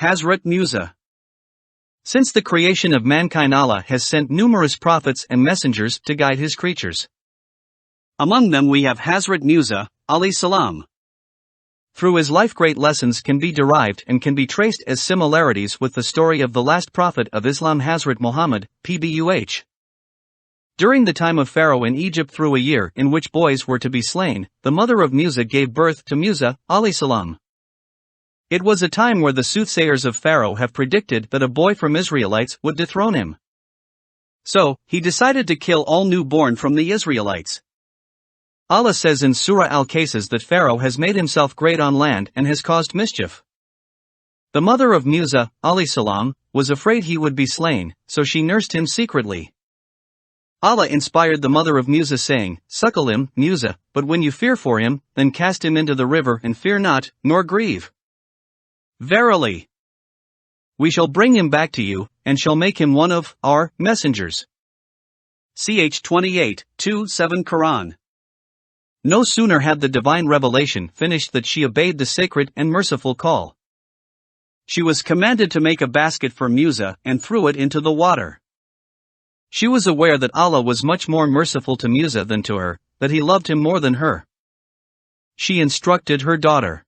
Hazrat Musah. Since the creation of mankind, Allah has sent numerous prophets and messengers to guide his creatures. Among them we have Hazrat Musah, alayhi salam. Through his life great lessons can be derived and can be traced as similarities with the story of the last prophet of Islam Hazrat Muhammad, PBUH. During the time of Pharaoh in Egypt, through a year in which boys were to be slain, the mother of Musah gave birth to Musah, alayhi salam. It was a time where the soothsayers of Pharaoh have predicted that a boy from Israelites would dethrone him. So, he decided to kill all newborn from the Israelites. Allah says in Surah Al-Qasas that Pharaoh has made himself great on land and has caused mischief. The mother of Musah, alayhi salam, was afraid he would be slain, so she nursed him secretly. Allah inspired the mother of Musah saying, "Suckle him, Musah, but when you fear for him, then cast him into the river and fear not, nor grieve. Verily, we shall bring him back to you, and shall make him one of our messengers." Ch 28:2-7 Quran. No sooner had the divine revelation finished that she obeyed the sacred and merciful call. She was commanded to make a basket for Musah and threw it into the water. She was aware that Allah was much more merciful to Musah than to her, that he loved him more than her. She instructed her daughter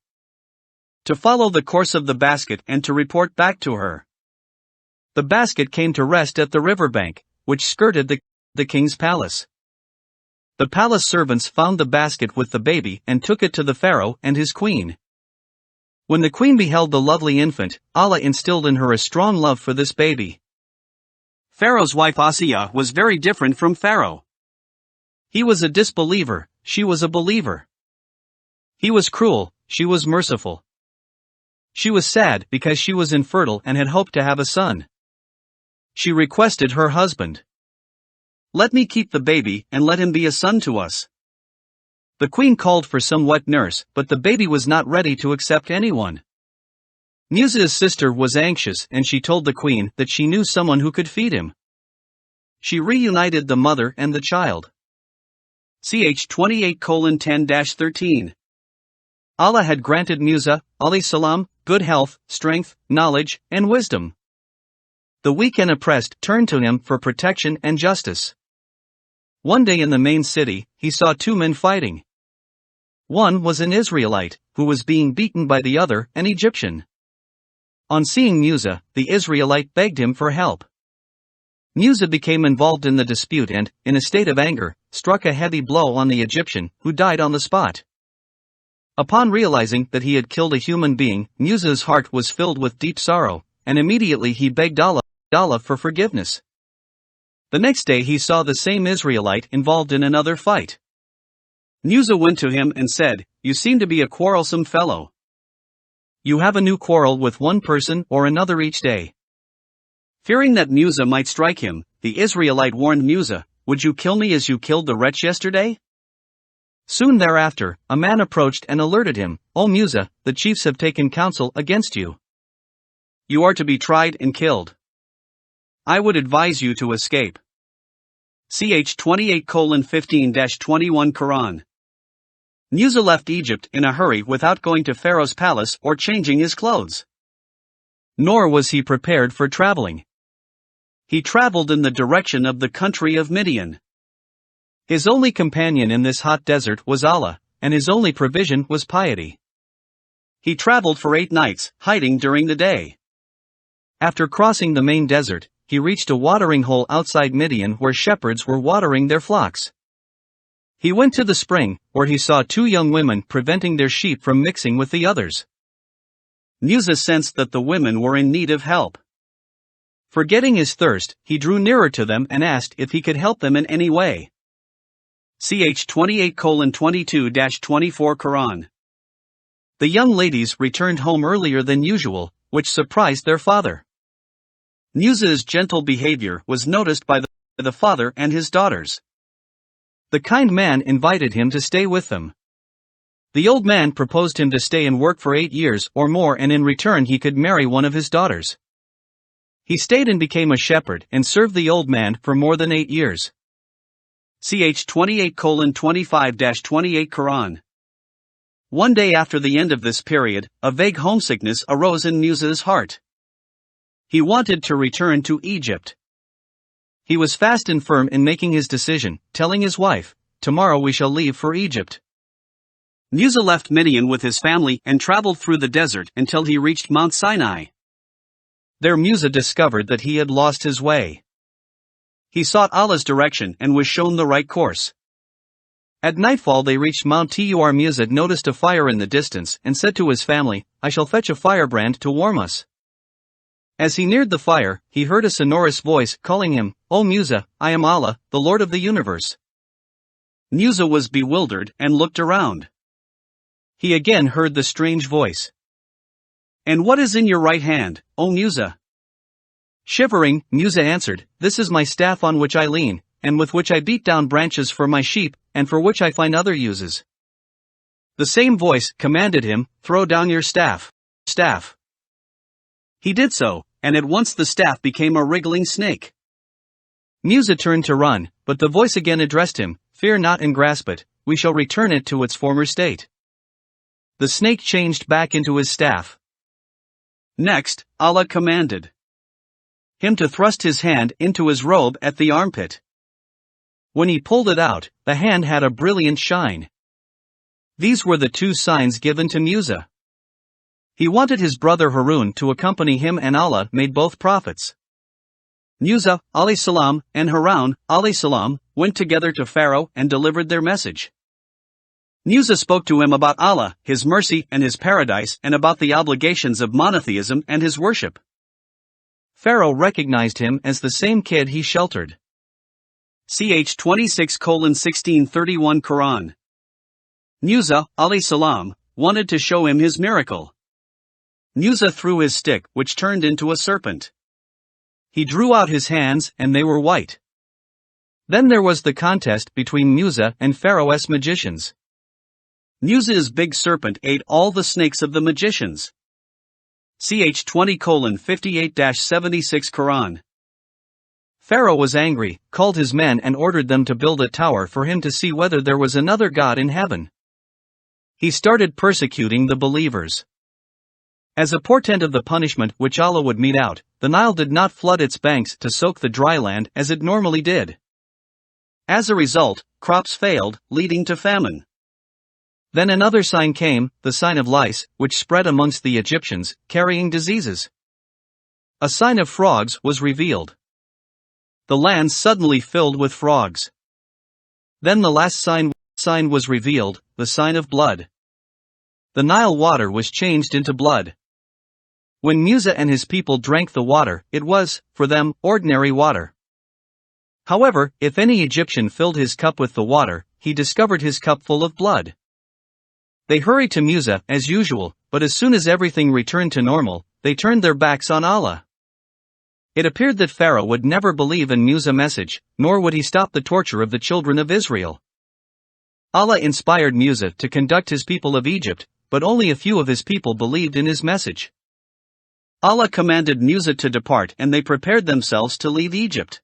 to follow the course of the basket and to report back to her. The basket came to rest at the riverbank, which skirted the king's palace. The palace servants found the basket with the baby and took it to the Pharaoh and his queen. When the queen beheld the lovely infant, Allah instilled in her a strong love for this baby. Pharaoh's wife Asiyah was very different from Pharaoh. He was a disbeliever, she was a believer. He was cruel, she was merciful. She was sad because she was infertile and had hoped to have a son. She requested her husband, "Let me keep the baby and let him be a son to us." The queen called for some wet nurse, but the baby was not ready to accept anyone. Musah's sister was anxious and she told the queen that she knew someone who could feed him. She reunited the mother and the child. Ch 28:10-13. Allah had granted Musah, alayhi salam, good health, strength, knowledge, and wisdom. The weak and oppressed turned to him for protection and justice. One day in the main city, he saw two men fighting. One was an Israelite, who was being beaten by the other, an Egyptian. On seeing Musah, the Israelite begged him for help. Musah became involved in the dispute and, in a state of anger, struck a heavy blow on the Egyptian, who died on the spot. Upon realizing that he had killed a human being, Musah's heart was filled with deep sorrow, and immediately he begged Allah for forgiveness. The next day he saw the same Israelite involved in another fight. Musah went to him and said, "You seem to be a quarrelsome fellow. You have a new quarrel with one person or another each day." Fearing that Musah might strike him, the Israelite warned Musah, "Would you kill me as you killed the wretch yesterday?" Soon thereafter, a man approached and alerted him, "O Musah, the chiefs have taken counsel against you. You are to be tried and killed. I would advise you to escape." Ch 28:15-21 Quran. Musah left Egypt in a hurry without going to Pharaoh's palace or changing his clothes. Nor was he prepared for traveling. He traveled in the direction of the country of Midian. His only companion in this hot desert was Allah, and his only provision was piety. He traveled for 8 nights, hiding during the day. After crossing the main desert, he reached a watering hole outside Midian where shepherds were watering their flocks. He went to the spring, where he saw 2 young women preventing their sheep from mixing with the others. Musah sensed that the women were in need of help. Forgetting his thirst, he drew nearer to them and asked if he could help them in any way. Ch 28:22-24 Quran. The young ladies returned home earlier than usual, which surprised their father. Musah's gentle behavior was noticed by the father and his daughters. The kind man invited him to stay with them. The old man proposed him to stay and work for 8 years or more, and in return he could marry one of his daughters. He stayed and became a shepherd and served the old man for more than 8 years. Ch 28:25-28 Quran. One day after the end of this period, a vague homesickness arose in Musah's heart. He wanted to return to Egypt. He was fast and firm in making his decision, telling his wife, "Tomorrow we shall leave for Egypt." Musah left Midian with his family and traveled through the desert until he reached Mount Sinai. There Musah discovered that he had lost his way. He sought Allah's direction and was shown the right course. At nightfall they reached Mount Tur. Musah noticed a fire in the distance and said to his family, "I shall fetch a firebrand to warm us." As he neared the fire, he heard a sonorous voice calling him, "O Musah, I am Allah, the Lord of the universe." Musah was bewildered and looked around. He again heard the strange voice. "And what is in your right hand, O Musah?" Shivering, Musah answered, "This is my staff on which I lean, and with which I beat down branches for my sheep, and for which I find other uses." The same voice commanded him, "Throw down your staff." He did so, and at once the staff became a wriggling snake. Musah turned to run, but the voice again addressed him, "Fear not and grasp it, we shall return it to its former state." The snake changed back into his staff. Next, Allah commanded him to thrust his hand into his robe at the armpit. When he pulled it out, the hand had a brilliant shine. These were the two signs given to Musah. He wanted his brother Harun to accompany him, and Allah made both prophets. Musah, alayhi salam, and Harun, alayhi salam, went together to Pharaoh and delivered their message. Musah spoke to him about Allah, His mercy and His paradise, and about the obligations of monotheism and His worship. Pharaoh recognized him as the same kid he sheltered. Ch 26:1631 Quran. Musah, alayhi salam, wanted to show him his miracle. Musah threw his stick, which turned into a serpent. He drew out his hands, and they were white. Then there was the contest between Musah and Pharaoh's magicians. Musah's big serpent ate all the snakes of the magicians. Ch 20:58-76 Quran. Pharaoh was angry, called his men and ordered them to build a tower for him to see whether there was another God in heaven. He started persecuting the believers. As a portent of the punishment which Allah would mete out, the Nile did not flood its banks to soak the dry land as it normally did. As a result, crops failed, leading to famine. Then another sign came, the sign of lice, which spread amongst the Egyptians, carrying diseases. A sign of frogs was revealed. The land suddenly filled with frogs. Then the last sign was revealed, the sign of blood. The Nile water was changed into blood. When Musah and his people drank the water, it was, for them, ordinary water. However, if any Egyptian filled his cup with the water, he discovered his cup full of blood. They hurried to Musah, as usual, but as soon as everything returned to normal, they turned their backs on Allah. It appeared that Pharaoh would never believe in Musah's message, nor would he stop the torture of the children of Israel. Allah inspired Musah to conduct his people of Egypt, but only a few of his people believed in his message. Allah commanded Musah to depart, and they prepared themselves to leave Egypt.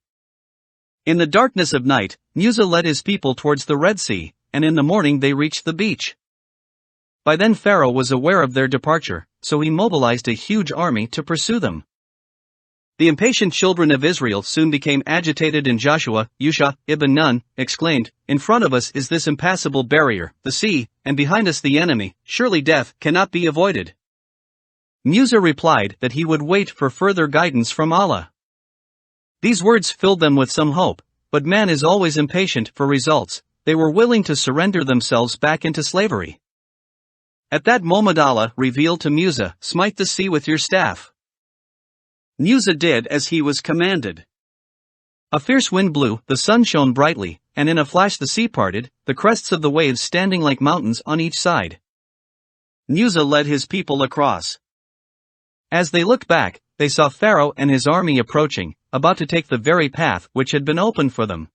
In the darkness of night, Musah led his people towards the Red Sea, and in the morning they reached the beach. By then Pharaoh was aware of their departure, so he mobilized a huge army to pursue them. The impatient children of Israel soon became agitated, and Joshua, Yusha, ibn Nun, exclaimed, "In front of us is this impassable barrier, the sea, and behind us the enemy, surely death cannot be avoided." Musah replied that he would wait for further guidance from Allah. These words filled them with some hope, but man is always impatient for results. They were willing to surrender themselves back into slavery. At that moment Allah revealed to Musah, "Smite the sea with your staff." Musah did as he was commanded. A fierce wind blew, the sun shone brightly, and in a flash the sea parted, the crests of the waves standing like mountains on each side. Musah led his people across. As they looked back, they saw Pharaoh and his army approaching, about to take the very path which had been opened for them.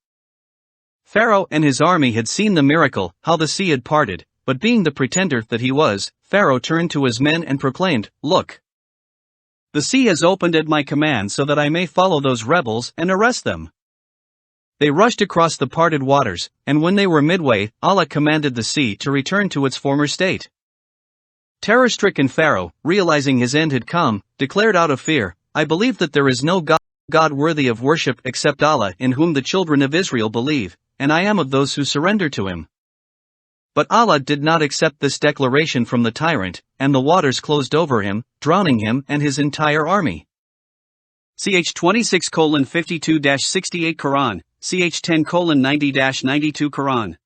Pharaoh and his army had seen the miracle, how the sea had parted, but being the pretender that he was, Pharaoh turned to his men and proclaimed, "Look! The sea has opened at my command so that I may follow those rebels and arrest them." They rushed across the parted waters, and when they were midway, Allah commanded the sea to return to its former state. Terror-stricken Pharaoh, realizing his end had come, declared out of fear, "I believe that there is no God worthy of worship except Allah, in whom the children of Israel believe, and I am of those who surrender to him." But Allah did not accept this declaration from the tyrant, and the waters closed over him, drowning him and his entire army. Ch 26:52-68 Quran, Ch 10:90-92 Quran.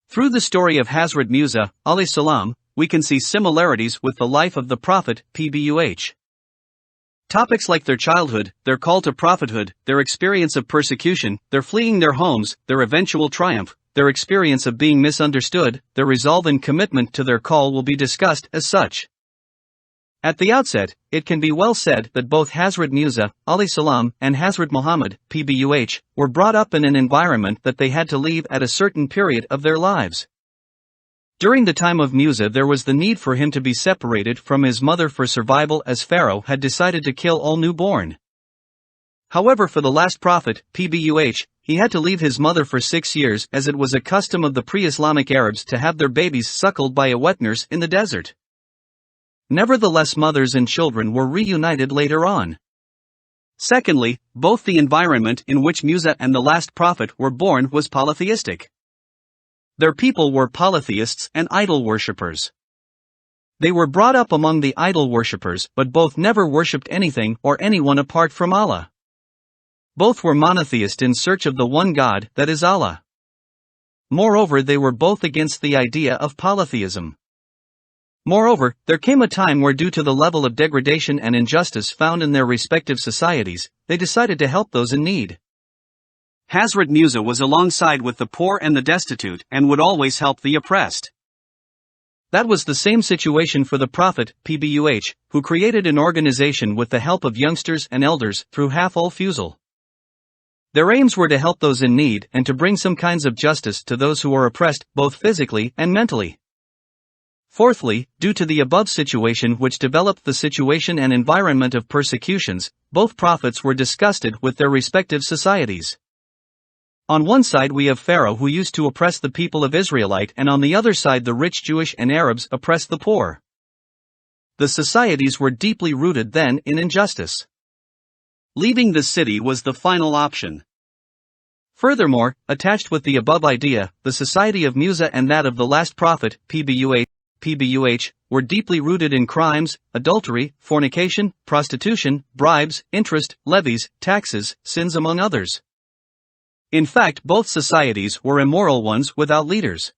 Through the story of Hazrat Musah, alayhi salam, we can see similarities with the life of the Prophet, PBUH. Topics like their childhood, their call to prophethood, their experience of persecution, their fleeing their homes, their eventual triumph, their experience of being misunderstood, their resolve and commitment to their call will be discussed as such. At the outset, it can be well said that both Hazrat Musah, alayhi salam, and Hazrat Muhammad, PBUH, were brought up in an environment that they had to leave at a certain period of their lives. During the time of Musah, there was the need for him to be separated from his mother for survival, as Pharaoh had decided to kill all newborn. However, for the last prophet, PBUH, he had to leave his mother for 6 years, as it was a custom of the pre-Islamic Arabs to have their babies suckled by a wet nurse in the desert. Nevertheless, mothers and children were reunited later on. Secondly, both the environment in which Musah and the last prophet were born was polytheistic. Their people were polytheists and idol worshippers. They were brought up among the idol worshippers, but both never worshipped anything or anyone apart from Allah. Both were monotheist in search of the one God, that is Allah. Moreover, they were both against the idea of polytheism. Moreover, there came a time where, due to the level of degradation and injustice found in their respective societies, they decided to help those in need. Hazrat Musah was alongside with the poor and the destitute and would always help the oppressed. That was the same situation for the Prophet, PBUH, who created an organization with the help of youngsters and elders through Half-ul-Fuzul. Their aims were to help those in need and to bring some kinds of justice to those who are oppressed, both physically and mentally. Fourthly, due to the above situation which developed the situation and environment of persecutions, both prophets were disgusted with their respective societies. On one side we have Pharaoh, who used to oppress the people of Israelite, and on the other side the rich Jewish and Arabs oppressed the poor. The societies were deeply rooted then in injustice. Leaving the city was the final option. Furthermore, attached with the above idea, the society of Musah and that of the last prophet, PBUH, were deeply rooted in crimes, adultery, fornication, prostitution, bribes, interest, levies, taxes, sins, among others. In fact, both societies were immoral ones without leaders.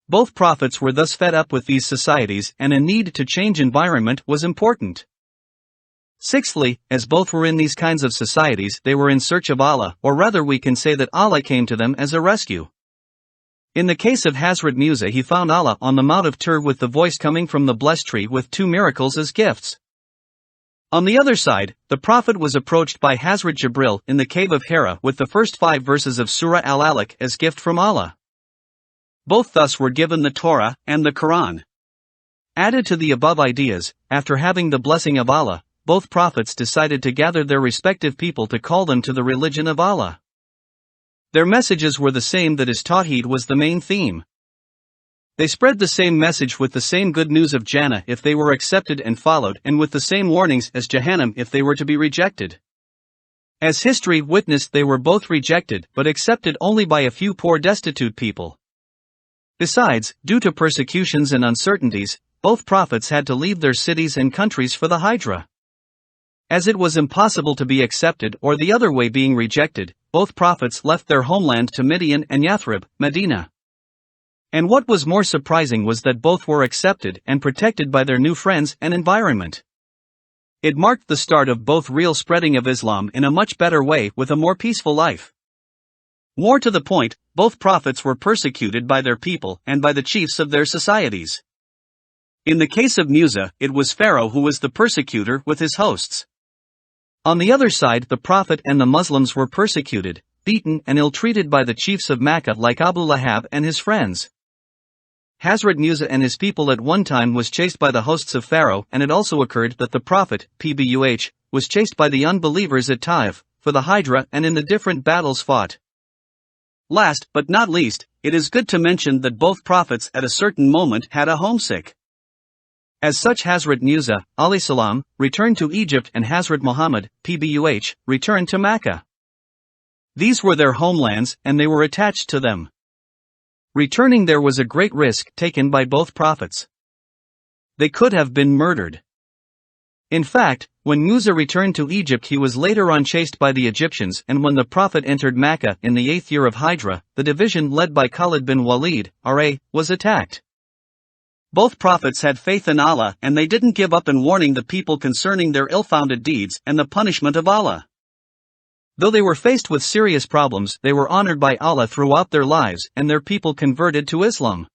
Both prophets were thus fed up with these societies, and a need to change environment was important. Sixthly, as both were in these kinds of societies, they were in search of Allah, or rather we can say that Allah came to them as a rescue. In the case of Hazrat Musah, he found Allah on the Mount of Tur with the voice coming from the blessed tree with 2 miracles as gifts. On the other side, the Prophet was approached by Hazrat Jibril in the cave of Hira with the first 5 verses of Surah Al-Alaq as gift from Allah. Both thus were given the Torah and the Quran. Added to the above ideas, after having the blessing of Allah, both prophets decided to gather their respective people to call them to the religion of Allah. Their messages were the same, that is, Tawheed was the main theme. They spread the same message with the same good news of Jannah if they were accepted and followed, and with the same warnings as Jahannam if they were to be rejected. As history witnessed, they were both rejected but accepted only by a few poor destitute people. Besides, due to persecutions and uncertainties, both prophets had to leave their cities and countries for the Hijrah. As it was impossible to be accepted or the other way being rejected, both prophets left their homeland to Midian and Yathrib, Medina. And what was more surprising was that both were accepted and protected by their new friends and environment. It marked the start of both real spreading of Islam in a much better way with a more peaceful life. More to the point, both prophets were persecuted by their people and by the chiefs of their societies. In the case of Musah, it was Pharaoh who was the persecutor with his hosts. On the other side, the Prophet and the Muslims were persecuted, beaten and ill-treated by the chiefs of Makkah like Abu Lahab and his friends. Hazrat Musah and his people at one time was chased by the hosts of Pharaoh, and it also occurred that the Prophet, PBUH, was chased by the unbelievers at Taif, for the Hijrah and in the different battles fought. Last but not least, it is good to mention that both prophets at a certain moment had a homesick. As such, Hazrat Musah, alayhi salam, returned to Egypt and Hazrat Muhammad, PBUH, returned to Mecca. These were their homelands and they were attached to them. Returning there was a great risk taken by both prophets. They could have been murdered. In fact, when Musah returned to Egypt, he was later on chased by the Egyptians, and when the Prophet entered Mecca in the 8th year of Hijrah, the division led by Khalid bin Walid, R.A., was attacked. Both prophets had faith in Allah and they didn't give up in warning the people concerning their ill-founded deeds and the punishment of Allah. Though they were faced with serious problems, they were honored by Allah throughout their lives and their people converted to Islam.